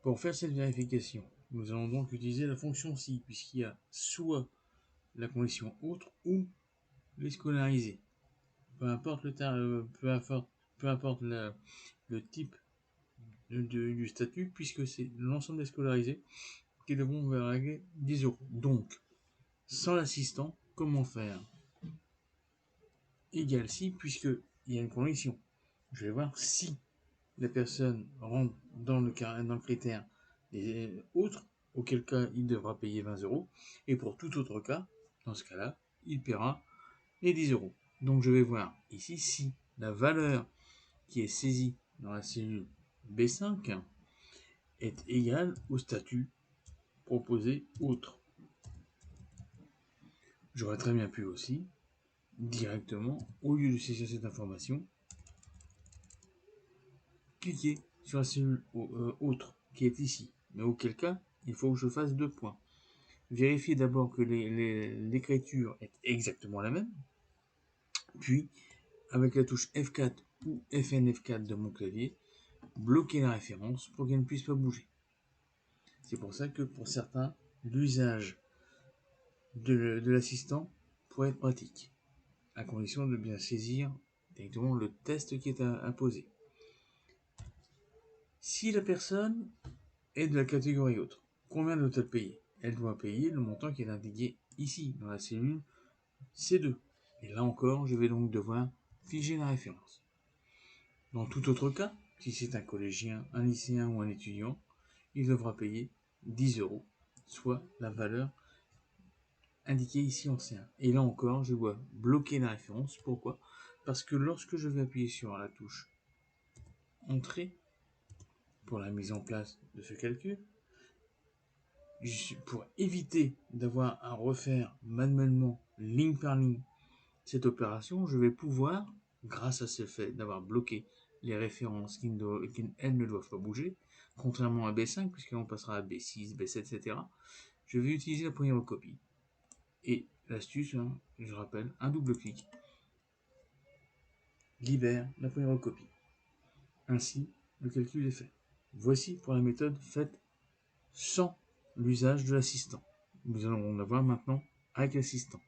Pour faire cette vérification, nous allons donc utiliser la fonction si, puisqu'il y a soit la condition autre ou les scolarisés. Peu importe le type du statut, puisque c'est l'ensemble des scolarisés qui devront régler 10 euros. Donc, sans l'assistant, comment faire? Égal si, puisqu'il y a une condition. Je vais voir si la personne rentre dans le critère des autres, auquel cas il devra payer 20 euros, et pour tout autre cas, dans ce cas-là, il paiera les 10 euros. Donc je vais voir ici si la valeur qui est saisie dans la cellule B5 est égale au statut proposé autre. J'aurais très bien pu aussi, directement, au lieu de saisir cette information, cliquer sur la cellule autre qui est ici. Mais auquel cas, il faut que je fasse 2 points. Vérifier d'abord que l'écriture est exactement la même, puis avec la touche F4 ou FN-F4 de mon clavier, bloquer la référence pour qu'elle ne puisse pas bouger. C'est pour ça que pour certains, l'usage de l'assistant pourrait être pratique, à condition de bien saisir directement le test qui est imposé. Si la personne est de la catégorie autre, combien doit-elle payer? Elle doit payer le montant qui est indiqué ici, dans la cellule C2. Et là encore, je vais donc devoir figer la référence. Dans tout autre cas, si c'est un collégien, un lycéen ou un étudiant, il devra payer 10 euros, soit la valeur indiquée ici en C1. Et là encore, je dois bloquer la référence. Pourquoi? Parce que lorsque je vais appuyer sur la touche Entrée pour la mise en place de ce calcul, pour éviter d'avoir à refaire manuellement, ligne par ligne, cette opération, je vais pouvoir, grâce à ce fait d'avoir bloqué les références elles ne doivent pas bouger, contrairement à B5, puisqu'on passera à B6, B7, etc., je vais utiliser la première copie. Et l'astuce, je rappelle, un double clic libère la première copie. Ainsi, le calcul est fait. Voici pour la méthode faite sans l'usage de l'assistant. Nous allons en avoir maintenant avec l'assistant.